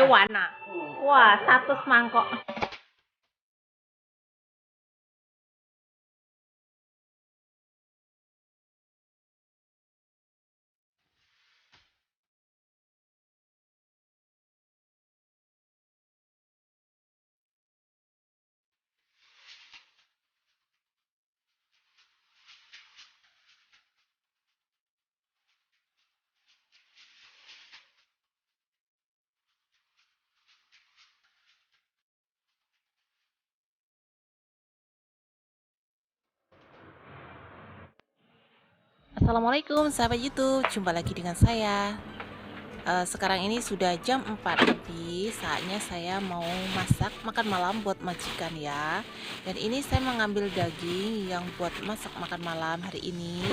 hewan. Nah. Wah, 100 mangkok. Assalamualaikum sahabat YouTube, jumpa lagi dengan saya. Sekarang ini sudah jam 4 lebih, saatnya saya mau masak makan malam buat majikan ya. Dan ini saya mengambil daging yang buat masak makan malam hari ini.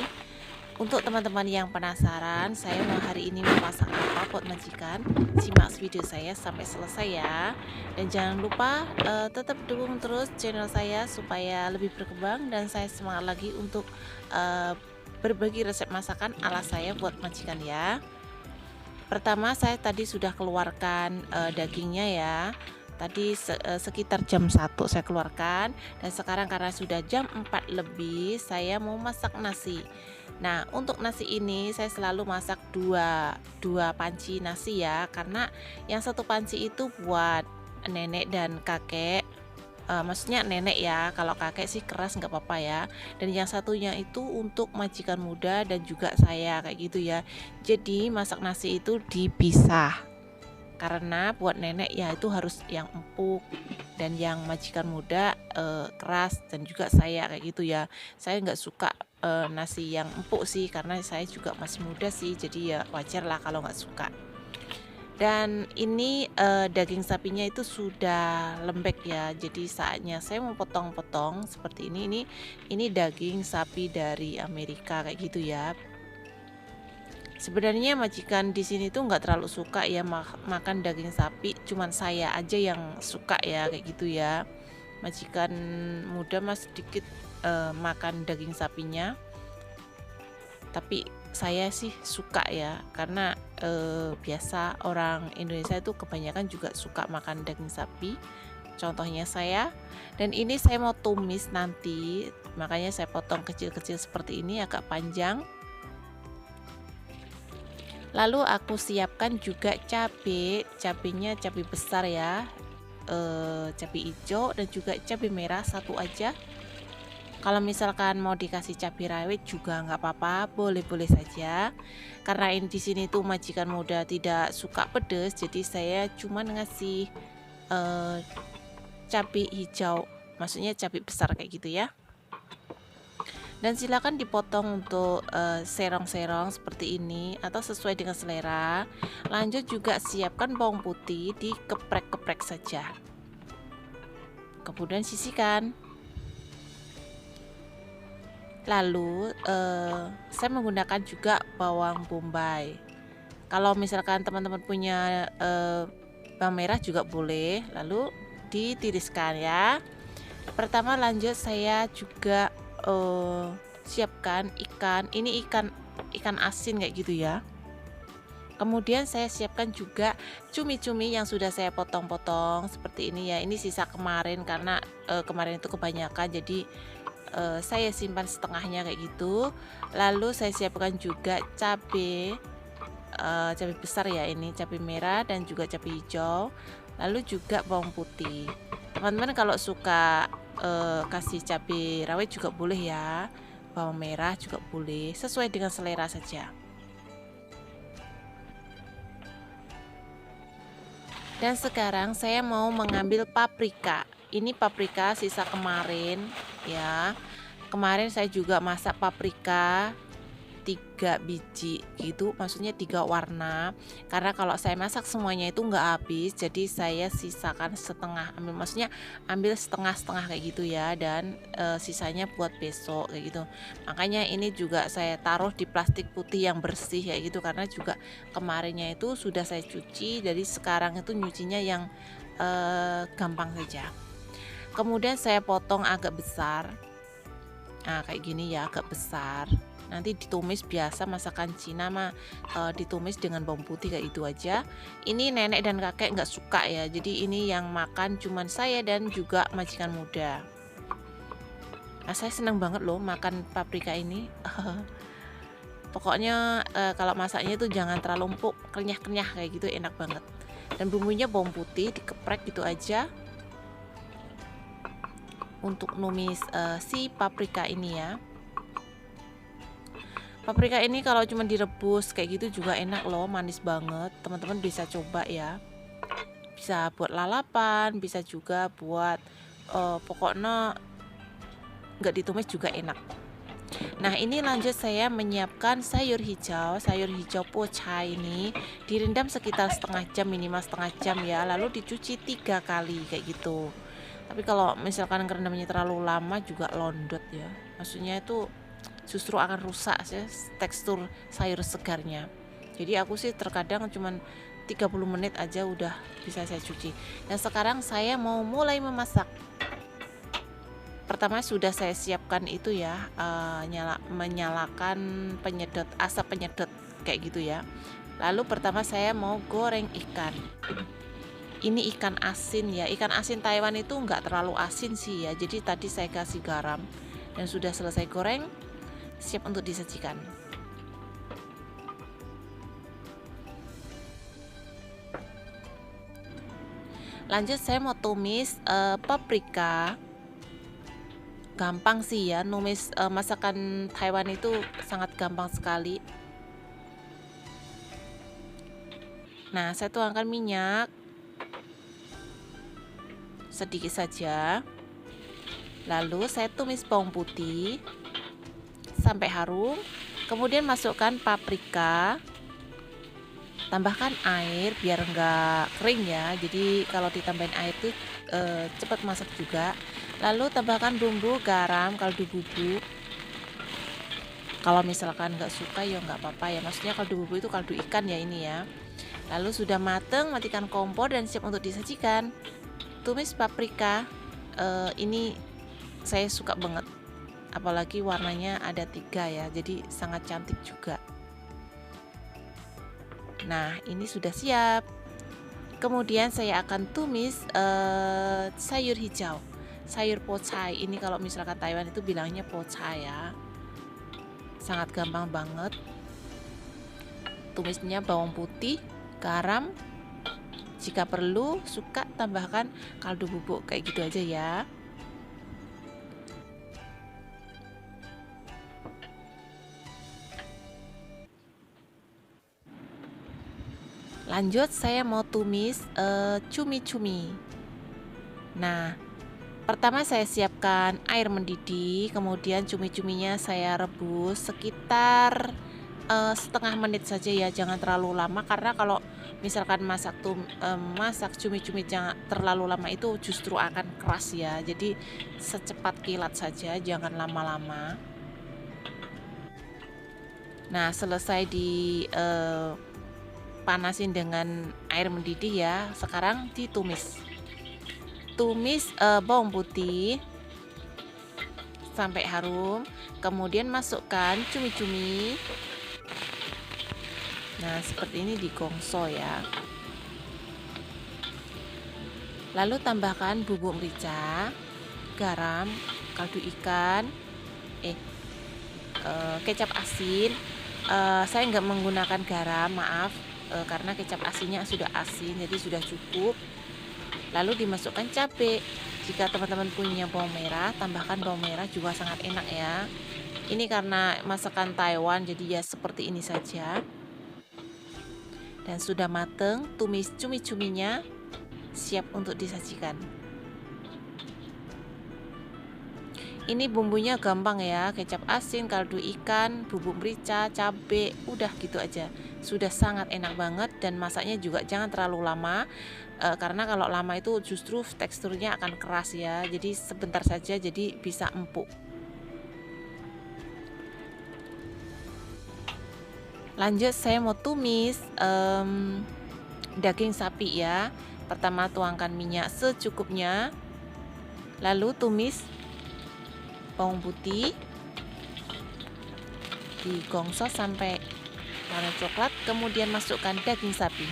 Untuk teman-teman yang penasaran, saya mau hari ini memasak apa buat majikan, simak video saya sampai selesai ya. Dan jangan lupa tetap dukung terus channel saya supaya lebih berkembang dan saya semangat lagi untuk berbagi resep masakan ala saya buat majikan ya. Pertama saya tadi sudah keluarkan dagingnya ya. Tadi sekitar jam 1 saya keluarkan, dan sekarang karena sudah jam 4 lebih saya mau masak nasi. Nah, untuk nasi ini saya selalu masak dua panci nasi ya, karena yang satu panci itu buat nenek dan kakek. Maksudnya nenek ya, kalau kakek sih keras nggak apa-apa ya. Dan yang satunya itu untuk majikan muda dan juga saya kayak gitu ya. Jadi masak nasi itu dipisah, karena buat nenek ya itu harus yang empuk, dan yang majikan muda keras, dan juga saya kayak gitu ya. Saya nggak suka nasi yang empuk sih, karena saya juga masih muda sih, jadi ya wajar lah kalau nggak suka. Dan ini daging sapinya itu sudah lembek ya, jadi saatnya saya mau potong-potong seperti ini. Ini daging sapi dari Amerika kayak gitu ya. Sebenarnya majikan di sini tuh nggak terlalu suka ya makan daging sapi, cuman saya aja yang suka ya kayak gitu ya. Majikan muda mas sedikit makan daging sapinya, tapi saya sih suka ya, karena biasa orang Indonesia itu kebanyakan juga suka makan daging sapi, contohnya saya. Dan ini saya mau tumis nanti, makanya saya potong kecil-kecil seperti ini agak panjang. Lalu aku siapkan juga cabenya cabai besar ya, cabai hijau dan juga cabai merah satu aja. Kalau misalkan mau dikasih cabai rawit juga nggak apa-apa, boleh-boleh saja. Karena ini di sini tuh majikan muda tidak suka pedas, jadi saya cuma ngasih cabai hijau, maksudnya cabai besar kayak gitu ya. Dan silakan dipotong untuk serong-serong seperti ini atau sesuai dengan selera. Lanjut juga siapkan bawang putih, dikeprek-keprek saja. Kemudian sisihkan. Lalu saya menggunakan juga bawang bombay. Kalau misalkan teman-teman punya bawang merah juga boleh. Lalu ditiriskan ya. Pertama lanjut saya juga siapkan ikan. Ini ikan asin kayak gitu ya. Kemudian saya siapkan juga cumi-cumi yang sudah saya potong-potong seperti ini ya. Ini sisa kemarin, karena kemarin itu kebanyakan, jadi saya simpan setengahnya kayak gitu. Lalu saya siapkan juga cabai besar ya, ini cabai merah dan juga cabai hijau. Lalu juga bawang putih. Teman-teman kalau suka kasih cabai rawit juga boleh ya, bawang merah juga boleh, sesuai dengan selera saja. Dan sekarang saya mau mengambil paprika. Ini paprika sisa kemarin ya. Kemarin saya juga masak paprika 3 biji gitu, maksudnya 3 warna. Karena kalau saya masak semuanya itu nggak habis, jadi saya sisakan setengah, maksudnya ambil setengah-setengah kayak gitu ya, dan sisanya buat besok kayak gitu. Makanya ini juga saya taruh di plastik putih yang bersih kayak gitu, karena juga kemarinnya itu sudah saya cuci, jadi sekarang itu nyucinya yang gampang saja. Kemudian saya potong agak besar. Nah, kayak gini ya, agak besar. Nanti ditumis biasa masakan Cina mah ditumis dengan bawang putih kayak itu aja. Ini nenek dan kakek nggak suka ya, jadi ini yang makan cuman saya dan juga majikan muda. Nah, saya senang banget loh makan paprika ini. Pokoknya kalau masaknya itu jangan terlalu empuk, kenyah-kenyah kayak gitu, enak banget. Dan bumbunya bawang putih dikeprek gitu aja untuk numis si paprika ini ya. Paprika ini kalau cuma direbus kayak gitu juga enak loh, manis banget. Teman-teman bisa coba ya. Bisa buat lalapan, bisa juga buat pokoknya nggak ditumis juga enak. Nah, ini lanjut saya menyiapkan sayur hijau pocai ini direndam sekitar setengah jam, minimal setengah jam ya, lalu dicuci 3 kali kayak gitu. Tapi kalau misalkan kerendamnya terlalu lama juga londot ya, maksudnya itu justru akan rusak ya tekstur sayur segarnya. Jadi aku sih terkadang cuman 30 menit aja udah bisa saya cuci. Dan sekarang saya mau mulai memasak. Pertama sudah saya siapkan itu ya, menyalakan penyedot, asap penyedot kayak gitu ya. Lalu pertama saya mau goreng ikan. Ini ikan asin ya, ikan asin Taiwan itu nggak terlalu asin sih ya. Jadi tadi saya kasih garam dan sudah selesai goreng, siap untuk disajikan. Lanjut saya mau tumis paprika. Gampang sih ya, numis masakan Taiwan itu sangat gampang sekali. Nah, saya tuangkan minyak sedikit saja. Lalu saya tumis bawang putih sampai harum. Kemudian masukkan paprika. Tambahkan air biar enggak kering ya. Jadi kalau ditambahin air itu cepat masak juga. Lalu tambahkan bumbu garam, kaldu bubuk. Kalau misalkan nggak suka ya nggak apa-apa ya. Maksudnya kaldu bubuk itu kaldu ikan ya ini ya. Lalu sudah mateng, matikan kompor dan siap untuk disajikan. Tumis paprika. Ini saya suka banget. Apalagi warnanya ada 3 ya. Jadi sangat cantik juga. Nah, ini sudah siap. Kemudian saya akan tumis sayur hijau. Sayur pocai ini kalau misalkan Taiwan itu bilangnya pocai ya. Sangat gampang banget. Tumisnya bawang putih, garam. Jika perlu suka tambahkan kaldu bubuk kayak gitu aja ya. Lanjut saya mau tumis cumi-cumi. Nah, pertama saya siapkan air mendidih, kemudian cumi-cuminya saya rebus sekitar setengah menit saja ya, jangan terlalu lama karena kalau misalkan masak cumi-cumi jangan terlalu lama itu justru akan keras ya. Jadi secepat kilat saja, jangan lama-lama. Nah, selesai di panasin dengan air mendidih ya. Sekarang ditumis. Tumis bawang putih sampai harum, kemudian masukkan cumi-cumi. Nah, seperti ini digongso ya. Lalu tambahkan bubuk merica, garam, kaldu ikan, kecap asin. Saya nggak menggunakan garam, maaf, karena kecap asinnya sudah asin, jadi sudah cukup. Lalu dimasukkan cabai. Jika teman-teman punya bawang merah, tambahkan bawang merah juga sangat enak ya. Ini karena masakan Taiwan, jadi ya seperti ini saja. Dan sudah mateng, tumis cumi-cuminya, siap untuk disajikan. Ini bumbunya gampang ya, kecap asin, kaldu ikan, bubuk merica, cabai, udah gitu aja. Sudah sangat enak banget dan masaknya juga jangan terlalu lama. Karena kalau lama itu justru teksturnya akan keras ya. Jadi sebentar saja jadi bisa empuk. Lanjut saya mau tumis daging sapi ya. Pertama tuangkan minyak secukupnya. Lalu tumis bawang putih, Digongsor sampai warna coklat, kemudian masukkan daging sapi.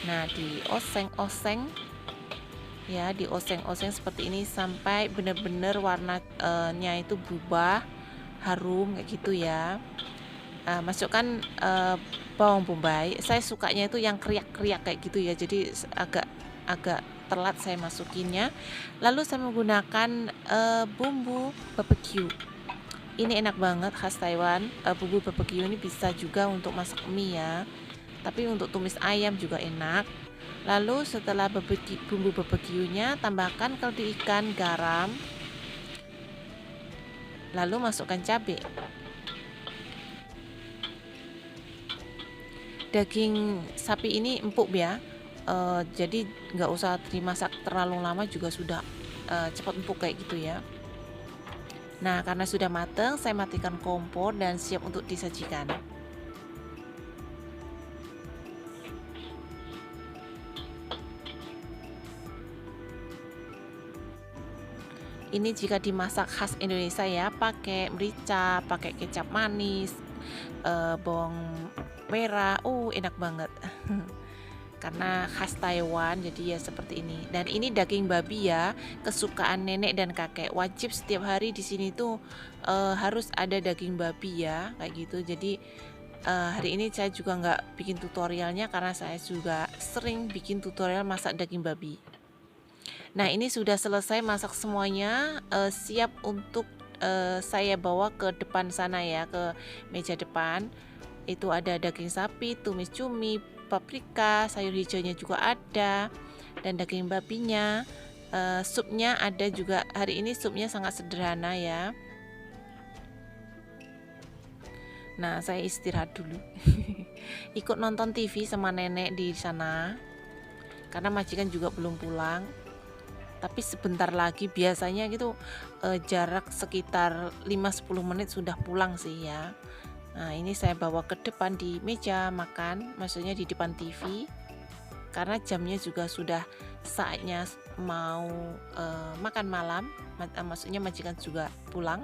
Nah, dioseng-oseng ya, dioseng-oseng seperti ini sampai benar-benar warnanya itu berubah harum kayak gitu ya. Masukkan bawang bombay. Saya sukanya itu yang kriak-kriak kayak gitu ya, jadi agak telat saya masukinnya. Lalu saya menggunakan bumbu barbecue. Ini enak banget, khas Taiwan. Bumbu barbecue ini bisa juga untuk masak mie ya, tapi untuk tumis ayam juga enak. Lalu setelah bumbu barbeque-nya, tambahkan kaldu ikan, garam, lalu masukkan cabai. Daging sapi ini empuk ya, jadi nggak usah dimasak terlalu lama juga sudah cepat empuk kayak gitu ya. Nah, karena sudah matang, saya matikan kompor dan siap untuk disajikan. Ini jika dimasak khas Indonesia ya, pakai merica, pakai kecap manis, bawang merah, enak banget. Karena khas Taiwan, jadi ya seperti ini. Dan ini daging babi ya, kesukaan nenek dan kakek. Wajib setiap hari di sini tuh harus ada daging babi ya, kayak gitu. Jadi hari ini saya juga nggak bikin tutorialnya karena saya juga sering bikin tutorial masak daging babi. Nah, ini sudah selesai masak semuanya, siap untuk saya bawa ke depan sana ya, ke meja depan. Itu ada daging sapi, tumis cumi, paprika, sayur hijaunya juga ada, dan daging babinya. Supnya ada juga. Hari ini supnya sangat sederhana ya. Nah, saya istirahat dulu. Ikut nonton TV sama nenek di sana, karena majikan juga belum pulang. Tapi sebentar lagi, biasanya gitu jarak sekitar 5-10 menit sudah pulang sih ya. Nah, ini saya bawa ke depan di meja makan, maksudnya di depan TV, karena jamnya juga sudah saatnya mau makan malam, maksudnya majikan juga pulang.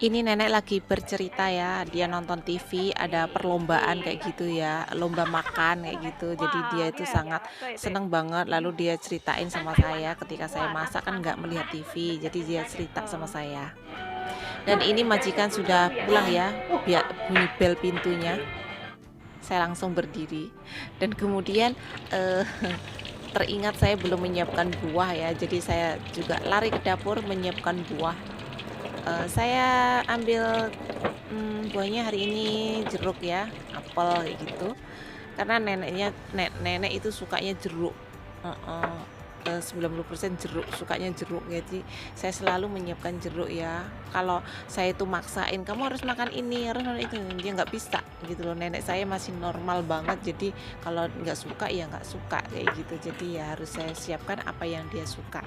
Ini nenek lagi bercerita ya, dia nonton TV, ada perlombaan kayak gitu ya, lomba makan kayak gitu. Jadi dia itu sangat seneng banget, lalu dia ceritain sama saya ketika saya masak kan nggak melihat TV, jadi dia cerita sama saya. Dan ini majikan sudah pulang ya, biar bunyi bel pintunya. Saya langsung berdiri dan kemudian teringat saya belum menyiapkan buah ya, jadi saya juga lari ke dapur menyiapkan buah. Saya ambil buahnya hari ini jeruk ya, apel kayak gitu. Karena nenek itu sukanya jeruk. 90% jeruk, sukanya jeruk. Jadi saya selalu menyiapkan jeruk ya. Kalau saya itu maksain kamu harus makan ini, harus makan itu, dia nggak bisa gitu loh. Nenek saya masih normal banget. Jadi kalau nggak suka ya nggak suka kayak gitu. Jadi ya harus saya siapkan apa yang dia suka.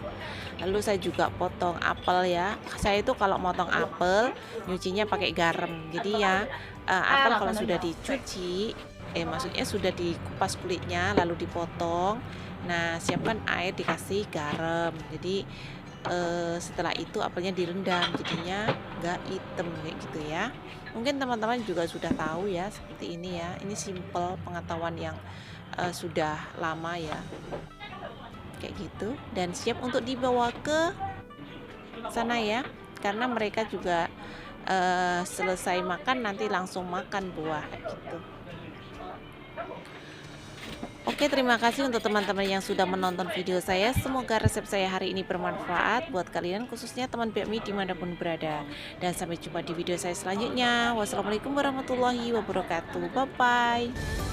Lalu saya juga potong apel ya. Saya itu kalau motong apel nyucinya pakai garam. Jadi ya apel kalau sudah dicuci, maksudnya sudah dikupas kulitnya lalu dipotong. Nah, siapkan air, dikasih garam. Jadi setelah itu apelnya direndam, jadinya nggak hitam kayak gitu ya. Mungkin teman-teman juga sudah tahu ya seperti ini ya. Ini simple pengetahuan yang sudah lama ya, kayak gitu. Dan siap untuk dibawa ke sana ya, karena mereka juga selesai makan nanti langsung makan buah kayak gitu. Oke, terima kasih untuk teman-teman yang sudah menonton video saya. Semoga resep saya hari ini bermanfaat buat kalian, khususnya teman bakmi dimanapun berada. Dan sampai jumpa di video saya selanjutnya. Wassalamualaikum warahmatullahi wabarakatuh. Bye-bye.